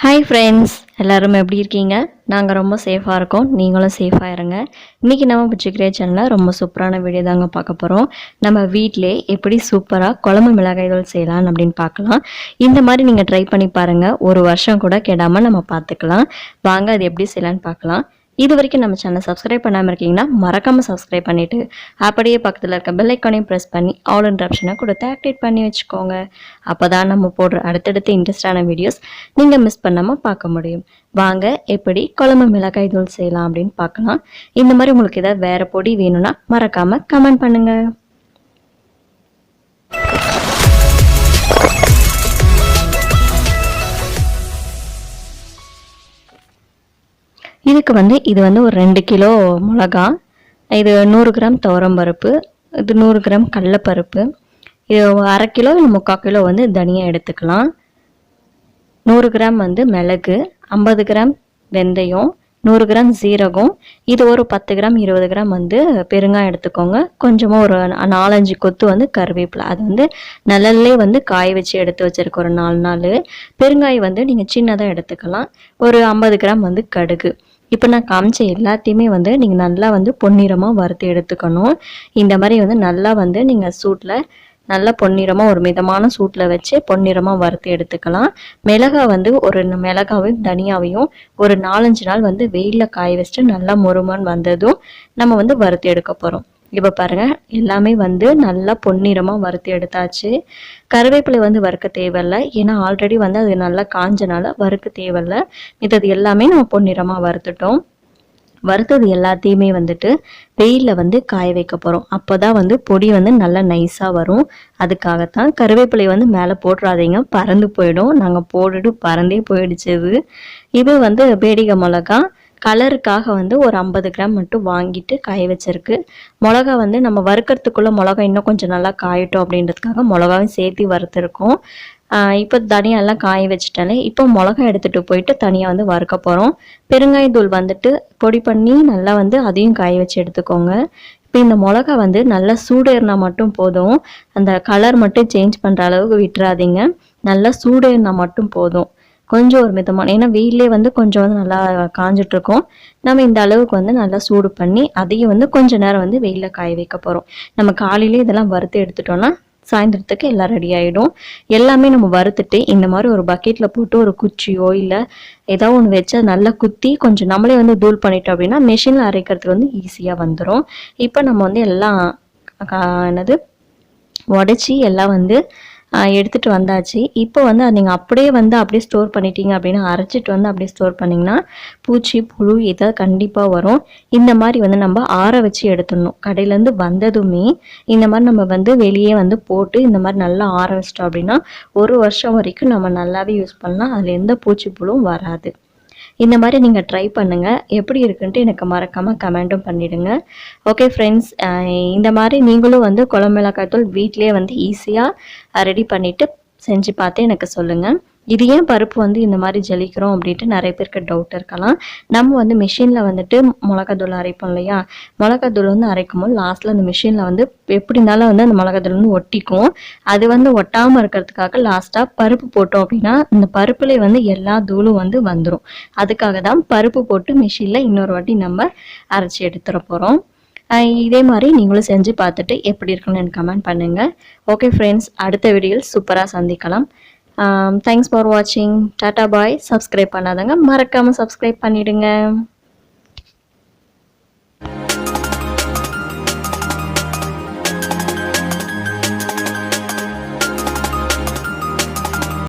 Hi friends, எல்லாரும் எப்படி இருக்கீங்க? நாங்கள் ரொம்ப சேஃபாக இருக்கோம். நீங்களும் சேஃபாக இருங்க. இன்றைக்கி நம்ம புஜ்ஜி கிரியேட் சேனலில் ரொம்ப சூப்பரான வீடியோ தாங்க பார்க்க போகிறோம். நம்ம வீட்டிலே எப்படி சூப்பராக குழம்பு மிளகாய் தூள் செய்யலாம் அப்படின்னு பார்க்கலாம். இந்த மாதிரி நீங்கள் ட்ரை பண்ணி பாருங்கள். ஒரு வருஷம் கூட கெடாமல் நம்ம பார்த்துக்கலாம். வாங்க அது எப்படி செய்யலான்னு பார்க்கலாம். இது வரைக்கும் நம்ம சேனல் சப்ஸ்கிரைப் பண்ணாமல் இருக்கீங்கன்னா மறக்காமல் சப்ஸ்கிரைப் பண்ணிவிட்டு அப்படியே பக்கத்தில் இருக்க பெல் ஐக்கானையும் ப்ரெஸ் பண்ணி ஆல் என்ற ஆப்ஷனை கொடுத்து ஆக்டிவேட் பண்ணி வச்சுக்கோங்க. அப்போ தான் நம்ம போடுற அடுத்தடுத்த இன்ட்ரெஸ்டான வீடியோஸ் நீங்கள் மிஸ் பண்ணாமல் பார்க்க முடியும். வாங்க எப்படி குழம்பு மிளகாய் தூள் செய்யலாம் அப்படின்னு பார்க்கலாம். இந்த மாதிரி உங்களுக்கு ஏதாவது வேறு பொடி வேணும்னா மறக்காமல் கமெண்ட் பண்ணுங்கள். இதுக்கு இது ஒரு 2 கிலோ மிளகா, இது 100 கிராம் துவரம்பருப்பு, இது 100 கிராம் கடலைப்பருப்பு, இது 1/2 கிலோ இல்லை 3/4 கிலோ தனியா எடுத்துக்கலாம். 100 கிராம் மிளகு, 50 கிராம் வெந்தயம், 100 கிராம் சீரகம், இது ஒரு 10 கிராம் 20 கிராம் பெருங்காயம் எடுத்துக்கோங்க. கொஞ்சமாக ஒரு 4-5 கொத்து கருவேப்பிலை, அது நிழல்லே காய வச்சு எடுத்து வச்சிருக்க ஒரு 4 நாள். பெருங்காயம் நீங்கள் சின்னதாக எடுத்துக்கலாம். ஒரு 50 கிராம் கடுகு. இப்போ நான் காமிச்ச எல்லாத்தையுமே நீங்கள் நல்லா பொன்னிறமாக வறுத்து எடுத்துக்கணும். இந்த மாதிரி நல்லா நீங்கள் சூட்டில் நல்லா பொன்னிறமாக ஒரு மிதமான சூட்டில் வச்சு பொன்னிறமாக வறுத்து எடுத்துக்கலாம். மிளகாய் ஒரு மிளகாவையும் தனியாவையும் ஒரு 4-5 நாள் வெயிலில் காய வச்சுட்டு நல்லா முறுமான்னு வந்ததும் நம்ம வறுத்து எடுக்க போகிறோம். இப்போ பாருங்கள், எல்லாமே நல்லா பொன்னிறமாக வறுத்து எடுத்தாச்சு. கருவேப்பிலை வறுக்க தேவையில்லை, ஏன்னா ஆல்ரெடி அது நல்லா காஞ்சனால வறுக்க தேவையில்லை. இது எல்லாமே நம்ம பொன்னிறமாக வறுத்துட்டோம். வறுத்தது எல்லாத்தையுமே வெயிலில் காய வைக்க போகிறோம். அப்போ தான் பொடி நல்லா நைஸாக வரும். அதுக்காகத்தான் கருவேப்பிலை மேலே போட்டுறாதீங்க, பறந்து போயிடும். நாங்கள் போட்டுட்டு பறந்தே போயிடுச்சு. இது பேடிகை மிளகா. கலருக்காக ஒரு 50 கிராம் மட்டும் வாங்கிட்டு காய வச்சிருக்கு. மிளகா நம்ம வறுக்கிறதுக்குள்ளே மிளகா இன்னும் கொஞ்சம் நல்லா காயட்டும் அப்படின்றதுக்காக மிளகாவும் சேர்த்து வறுத்துருக்கோம். இப்போ தனியாலாம் காய வச்சுட்டாலே இப்போ மிளகா எடுத்துகிட்டு போயிட்டு தனியாக வறுக்க போகிறோம். பெருங்காயத்தூள் பொடி பண்ணி நல்லா அதையும் காய வச்சு எடுத்துக்கோங்க. இப்போ இந்த மிளகா நல்லா சூடேறினா மட்டும் போதும். அந்த கலர் மட்டும் சேஞ்ச் பண்ணுற அளவுக்கு விட்டுறாதீங்க. நல்லா சூடேறினா மட்டும் போதும். கொஞ்சம் ஒரு மிதமான, ஏன்னா வெயிலே கொஞ்சம் நல்லா காஞ்சிட்ருக்கோம். நம்ம இந்த அளவுக்கு நல்லா சூடு பண்ணி அதையும் கொஞ்சம் நேரம் வெயிலில் காய வைக்க போகிறோம். நம்ம காலையிலே இதெல்லாம் வறுத்து எடுத்துட்டோம்னா சாயந்தரத்துக்கு எல்லாம் ரெடி ஆகிடும். எல்லாமே நம்ம வறுத்துட்டு இந்த மாதிரி ஒரு பக்கெட்டில் போட்டு ஒரு குச்சியோ இல்லை ஏதோ ஒன்று வச்சு நல்லா குத்தி கொஞ்சம் நம்மளே தூள் பண்ணிட்டோம் அப்படின்னா மிஷினில் அரைக்கிறதுக்கு ஈஸியாக வந்துடும். இப்போ நம்ம எல்லாம் உடச்சி எல்லாம் எடுத்துகிட்டு வந்தாச்சு. இப்போ நீங்கள் அப்படியே ஸ்டோர் பண்ணிட்டீங்க அப்படின்னா அரைச்சிட்டு அப்படியே ஸ்டோர் பண்ணிங்கன்னா பூச்சி புழு ஏதாவது கண்டிப்பாக வரும். இந்த மாதிரி நம்ம ஆற வச்சு எடுத்துடணும். கடையிலேருந்து வந்ததுமே இந்த மாதிரி நம்ம வெளியே போட்டு இந்த மாதிரி நல்லா ஆற வச்சிட்டோம் அப்படின்னா ஒரு வருஷம் வரைக்கும் நம்ம நல்லாவே யூஸ் பண்ணலாம். அதில் எந்த பூச்சி புழுவும் வராது. இந்த மாதிரி நீங்கள் ட்ரை பண்ணுங்கள். எப்படி இருக்குன்ட்டு எனக்கு மறக்காமல் கமெண்ட்டும் பண்ணிவிடுங்க. ஓகே ஃப்ரெண்ட்ஸ், இந்த மாதிரி நீங்களும் குழம்பு மிளகாய் தூள் வீட்டிலே ஈஸியாக ரெடி பண்ணிவிட்டு செஞ்சு பார்த்து எனக்கு சொல்லுங்கள். இது ஏன் பருப்பு இந்த மாதிரி ஜலிக்கிறோம் அப்படின்ட்டு நிறைய பேருக்கு டவுட் இருக்கலாம். நம்ம மிஷினில் மிளகாத்தூள் அரைப்போம் இல்லையா, மிளகாத்தூள் அரைக்கும் போது லாஸ்ட்டில் அந்த மிஷினில் எப்படினாலும் அந்த மிளகாத்தூள் ஒட்டிக்கும். அது ஒட்டாமல் இருக்கிறதுக்காக லாஸ்ட்டாக பருப்பு போட்டோம் அப்படின்னா இந்த பருப்புலேயே எல்லா தூளும் வந்துடும். அதுக்காக தான் பருப்பு போட்டு மிஷினில் இன்னொரு வாட்டி நம்ம அரைச்சி எடுத்துட போகிறோம். இதே மாதிரி நீங்களும் செஞ்சு பார்த்துட்டு எப்படி இருக்குன்னு எனக்கு கமெண்ட் பண்ணுங்கள். ஓகே ஃப்ரெண்ட்ஸ், அடுத்த வீடியோவில் சூப்பராக சந்திக்கலாம். தேங்க்ஸ் ஃபார் வாட்சிங். டாடா பாய். சப்ஸ்கிரைப் பண்ணாதவங்க மறக்காமல் சப்ஸ்கிரைப் பண்ணிவிடுங்க.